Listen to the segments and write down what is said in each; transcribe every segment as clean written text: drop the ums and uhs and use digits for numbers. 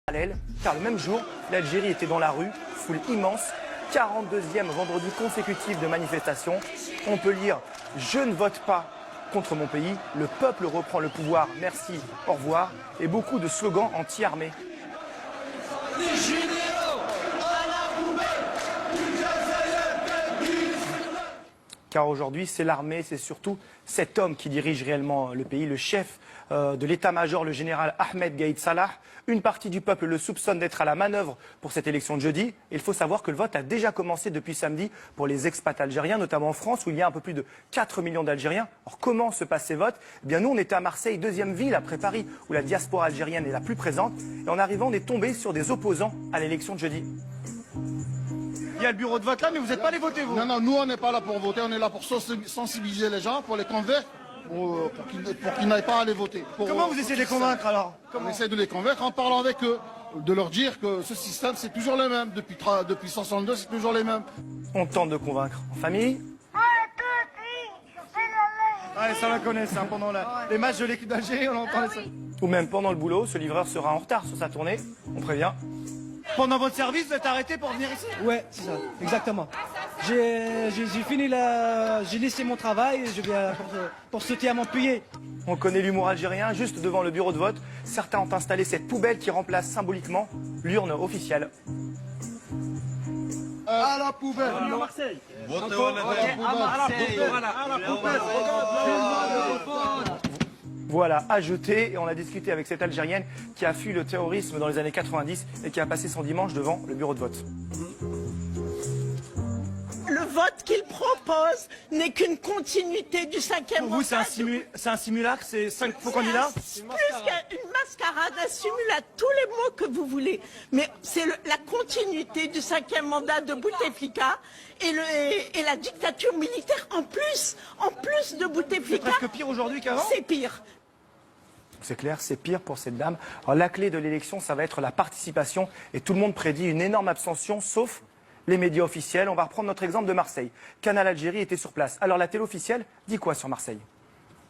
Parallèle, car le même jour, l'Algérie était dans la rue, foule immense, 42e vendredi consécutif de manifestation. On peut lire « Je ne vote pas contre mon pays, le peuple reprend le pouvoir, merci, au revoir » et beaucoup de slogans anti-armée. Car aujourd'hui, c'est l'armée, c'est surtout cet homme qui dirige réellement le pays, le chef de l'état-major, le général Ahmed Gaïd Salah. Une partie du peuple le soupçonne d'être à la manœuvre pour cette élection de jeudi. Et il faut savoir que le vote a déjà commencé depuis samedi pour les expats algériens, notamment en France, où il y a un peu plus de 4 millions d'Algériens. Alors comment se passent ces votes? Eh bien nous, on était à Marseille, deuxième ville après Paris, où la diaspora algérienne est la plus présente. Et en arrivant, on est tombé sur des opposants à l'élection de jeudi. Il y a le bureau de vote là, mais vous n'êtes pas allé voter, vous? Non, nous on n'est pas là pour voter, on est là pour sensibiliser les gens, pour les convaincre, pour qu'ils n'aillent pas aller voter. Comment vous essayez de les convaincre alors? On essaie de les convaincre en parlant avec eux, de leur dire que ce système c'est toujours le même, depuis 1962 c'est toujours les mêmes. On tente de convaincre en famille. Ouais, ça la connaît, ça, pendant les matchs de l'équipe d'Algérie, on entend ça. Ou même pendant le boulot, ce livreur sera en retard sur sa tournée, on prévient. Pendant votre service, vous êtes arrêté pour venir ici? Ouais, c'est ça, exactement. J'ai fini j'ai laissé mon travail et je viens pour soutenir mon pays. On connaît l'humour algérien, juste devant le bureau de vote, certains ont installé cette poubelle qui remplace symboliquement l'urne officielle. À la poubelle. À Marseille. Voilà, à jeter, et on a discuté avec cette Algérienne qui a fui le terrorisme dans les années 90 et qui a passé son dimanche devant le bureau de vote. Le vote qu'il propose n'est qu'une continuité du cinquième Pour vous, mandat. c'est un simulacre, c'est 5 faux candidats? Plus qu'une mascarade, un simulacre, tous les mots que vous voulez. Mais c'est la continuité du cinquième mandat de Bouteflika et la dictature militaire en plus de C'est Bouteflika. presque pire aujourd'hui qu'avant? C'est pire. C'est clair, c'est pire pour cette dame. Alors, la clé de l'élection, ça va être la participation. Et tout le monde prédit une énorme abstention, sauf les médias officiels. On va reprendre notre exemple de Marseille. Canal Algérie était sur place. Alors la télé officielle dit quoi sur Marseille?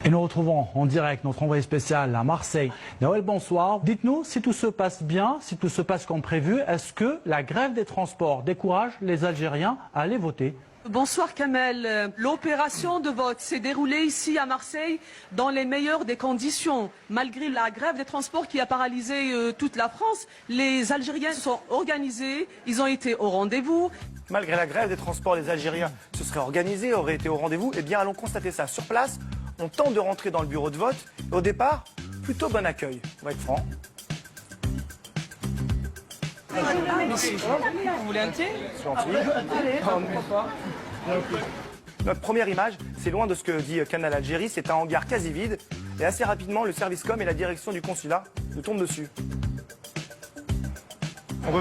Et nous retrouvons en direct notre envoyé spécial à Marseille. Noël, bonsoir. Dites-nous si tout se passe bien, si tout se passe comme prévu. Est-ce que la grève des transports décourage les Algériens à aller voter? Bonsoir Kamel. L'opération de vote s'est déroulée ici à Marseille dans les meilleures des conditions. Malgré la grève des transports qui a paralysé toute la France, les Algériens sont organisés, ils ont été au rendez-vous. Malgré la grève des transports, les Algériens se seraient organisés, auraient été au rendez-vous. Eh bien, allons constater ça sur place. On tente de rentrer dans le bureau de vote. Et au départ, plutôt bon accueil. On va être franc. Vous voulez un thé? Notre première image, c'est loin de ce que dit Canal Algérie. C'est un hangar quasi vide. Et assez rapidement, le service com et la direction du consulat nous tombent dessus.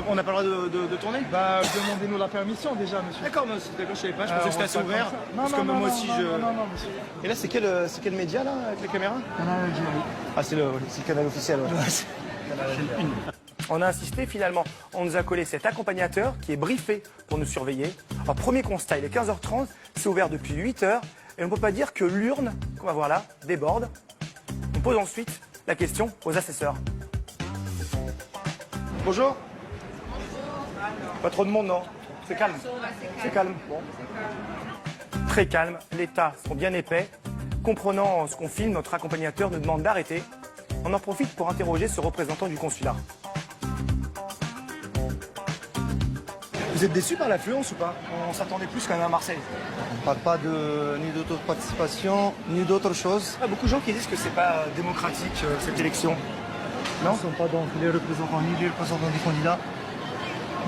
On n'a pas le droit de tourner? Bah, demandez-nous la permission déjà, monsieur. D'accord, je savais pas. Je pensais que c'était assez ouvert. Non, Parce que moi aussi, non, monsieur. Et là, c'est quel média, là, avec les caméras? Canal Algérie. Ah, c'est le canal officiel, ouais. On a insisté, finalement, on nous a collé cet accompagnateur qui est briefé pour nous surveiller. Alors, premier constat, il est 15h30, c'est ouvert depuis 8h, et on ne peut pas dire que l'urne, qu'on va voir là, déborde. On pose ensuite la question aux assesseurs. Bonjour. Pas trop de monde, non? C'est calme. C'est calme. Bon. Très calme, les tas sont bien épais. Comprenant ce qu'on filme, notre accompagnateur nous demande d'arrêter. On en profite pour interroger ce représentant du consulat. Vous êtes déçu par l'affluence ou pas? On s'attendait plus quand même à Marseille. On ne parle pas ni d'auto-participation, ni d'autre chose. Il y a beaucoup de gens qui disent que c'est pas démocratique cette élection. Non, ce ne sont pas donc les représentants, ni les représentants des candidats,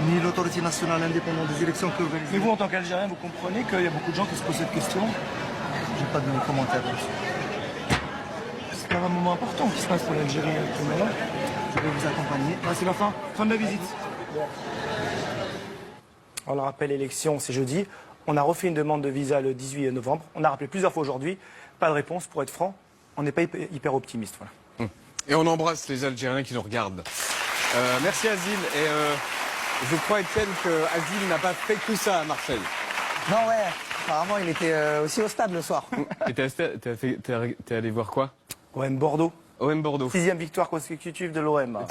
ni l'autorité nationale indépendante des élections que vous Mais vous, en tant qu'Algérien, vous comprenez qu'il y a beaucoup de gens qui se posent cette question? J'ai pas de commentaires. C'est quand même un moment important qui se passe pour l'Algérie actuellement. Je vais vous accompagner. Ah, c'est la fin de la visite. On le rappelle, l'élection, c'est jeudi. On a refait une demande de visa le 18 novembre. On a rappelé plusieurs fois aujourd'hui. Pas de réponse, pour être franc. On n'est pas hyper optimiste. Voilà. Et on embrasse les Algériens qui nous regardent. Merci Azil. Et je crois, Étienne, que Azil n'a pas fait tout ça à Marseille. Non, ouais. Apparemment, il était aussi au stade le soir. Et t'es allé voir quoi? OM Bordeaux. OM Bordeaux. 6e victoire consécutive de l'OM.